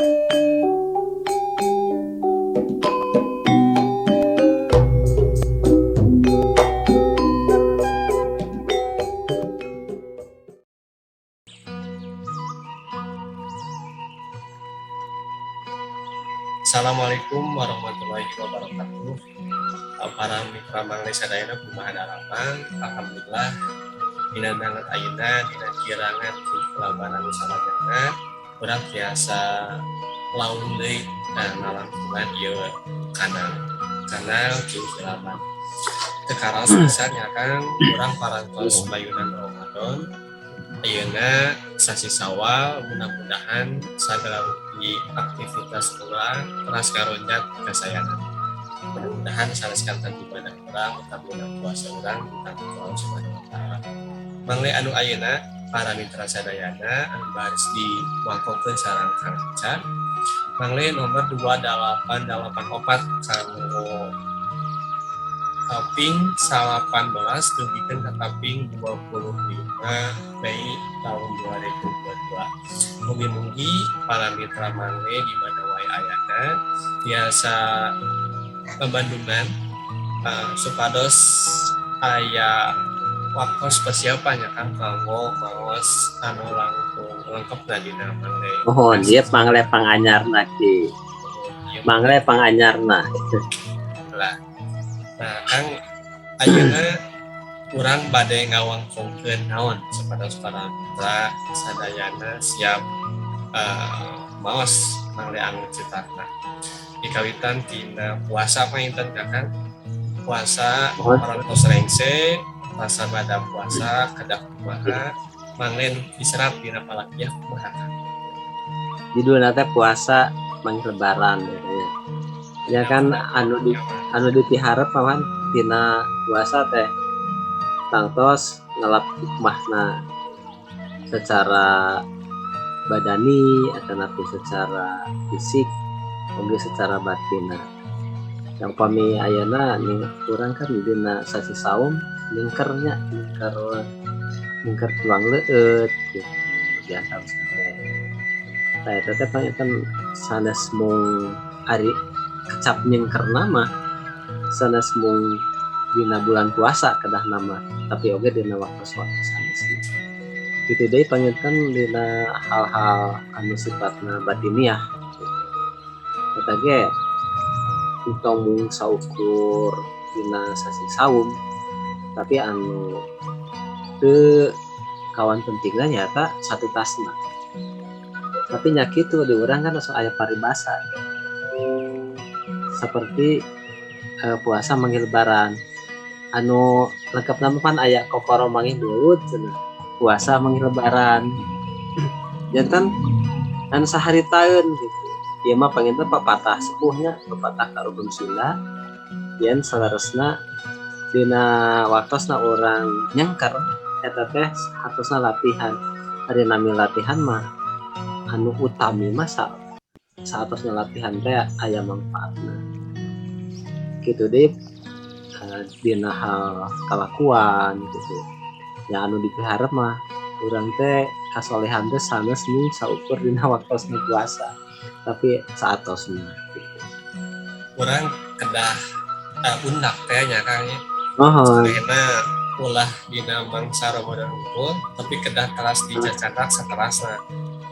Assalamualaikum warahmatullahi wabarakatuh. Para mitra mangli sadayana kumaha harapan. Alhamdulillah dina dangat ayeuna dina kirangan kelabaran salajengna urang biasa laun deui nalangkungan ieu kanal Kilaban. Teu karas pisan nya kan urang parantos bayunan Ramadan. Ayeuna sasi Sawal, mudah-mudahan sagala rupi aktivitas urang teras karonjat kasayangan. Mudah-mudahan saneskan ibadah urang utawi puasa urang ditanggung Allah Subhanahu wa taala. Mangle anu ayeuna para mitra sadayana anu baris diwangkokeun sareng Kang Ican. Mangle nomor 2884 kanggo ping 18 dugikeun ka ping 25 Mei tahun 2022. Mugi-mugi para mitra mangle di mana wae ayana biasa pembandungan supados aya waktu spesial panyakan kanggo maos anu langkung lengkep dina mangle. Oh, dia mangle panganyarna ki. Mangle panganyarna. Lah. Nah, Kang ayeuna urang bade ngawangkongkeun naon sapados para mitra sadayana siap maos mangle anu citarna. Dikawitan tina puasa painten Kang. Puasa parantos rengse, rasa bada puasa kedah kumaha manglen diserap dina palakiah kumaha. Judulna teh puasa manggil lebaran ya kan anu ditiharap paman tina puasa teh tangtos ngelap hikmahna secara badani atau napi secara fisik oge secara batina. Yang pami ayeuna ning urang kan dina sasi saum lingkernya lingker tuang leueut gitu biasa teh. Tah eta teh pangetan sanes mung ari kecap nyengkerna mah sanes mung dina bulan puasa kedah nama tapi oge dina waktu-waktu sanes kitu deui pangetan dina hal-hal anu sifatna batiniah eta ge entong mung saukur dina sasi saum tapi anu teu kawan pentingna nyata satu tasna tapi nya kitu di urang kan asa aya paribasa seperti puasa manggil lebaran anu lengkap nama pan aya kokoro manggil beut cenah puasa manggil lebaran jantan anu sahari taun gitu ieu mah panginten papatah sepuhnya papatah karubun Sunda yen salaresna dina waktosna urang nyengker eta teh hartosna latihan ari nami latihan mah anu utami mah saatosna latihan teh aya manfaatna kitu deui dina hal kalakuan gitu ya anu dipiharep mah urang teh kasolehan teh sanes mung saukur dina waktosna puasa tapi saatosna gitu. Urang kedah undak teh nya Kang nya. Karena ulah dina mangsa Ramadan unggul tapi kedah kelas dicacadak saterasna.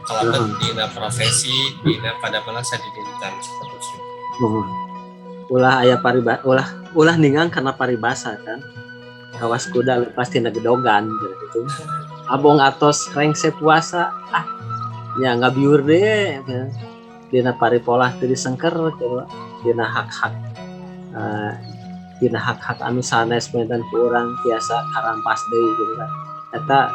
Kalaban dina profesi dina pada malasa didintan seperti itu. Ulah aya ulah ningang karena paribasa kan. Kawas kuda lepas tina gedogan gitu. Abong atos rengse puasa nya ngabiur deh ya. Dina paripolah teu disengker gitu. Dina hak-hak anu sanes penten ku urang tiasa karampas deui gitu kan. Eta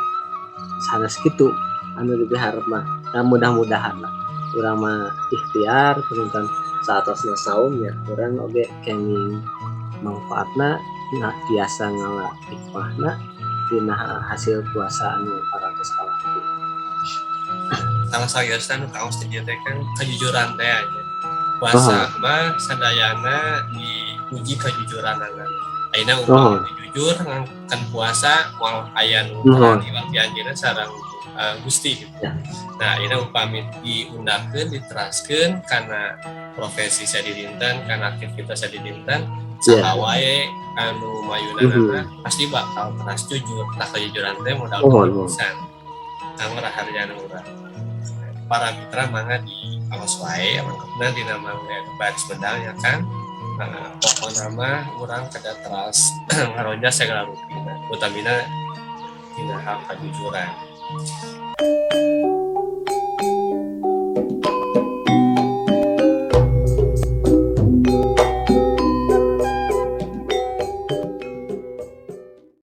sanes kitu anu diharap mah. Nah, mudah-mudahan lah urang mah ikhtiar penonton saatosna saum ya urang oge kenging manfaatna nah biasa ngala hikmahna dina hasil puasa anu parantos kalaku. Salah saeueusna nu kaos teh teh kan kejujuran teh nya. Puasa mah sadayana diuji kejujuranana. Ayeuna umpama jujur kan puasa moal aya nu ilang anjeunna sareng Gusti gitu. Ya. Nah ini upami diundangkan diteraskan karena profesi saya dinten karena aktivitas saya dinten Ya. saha wae anu mayunana pasti bakal teras jujur tak kejujuran teh modal pisan kanggo raharjana urang para mitra mangga di awas wae mangkepna dina mangga baris bedal ya kan pokok nama urang kada teras ngaronja segala rutina utamina dina hal kejujuran